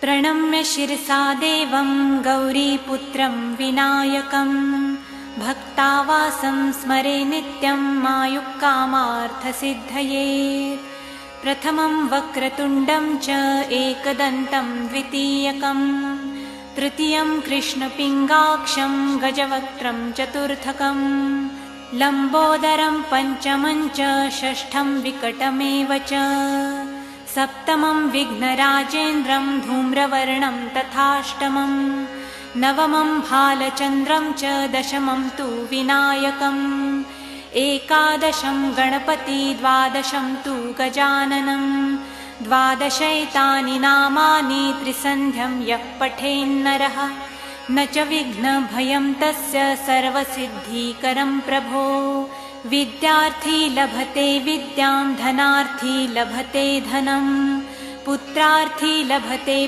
प्रणम्य शिरसा देवं गौरीपुत्रं विनायकं भक्तावासं स्मरे नित्यं मायुक्कामार्थसिद्धये। प्रथमं वक्रतुण्डं च एकदन्तं द्वितीयकं तृतीयं कृष्णपिङ्गाक्षं गजवक्त्रं चतुर्थकं लम्बोदरं पञ्चमं च षष्ठं विकटमेव च सप्तमं विघ्नराजेन्द्रं धूम्रवर्णं तथाष्टमं नवमं भालचन्द्रं च दशमं तु विनायकम् एकादशं गणपति द्वादशं तु गजाननं द्वादशैतानि नामानि त्रिसन्ध्यं यः पठेन्नरः न च विघ्नभयं तस्य सर्वसिद्धिकरं प्रभो। विद्यार्थी लभते विद्यां धनार्थी लभते धनं पुत्रार्थी लभते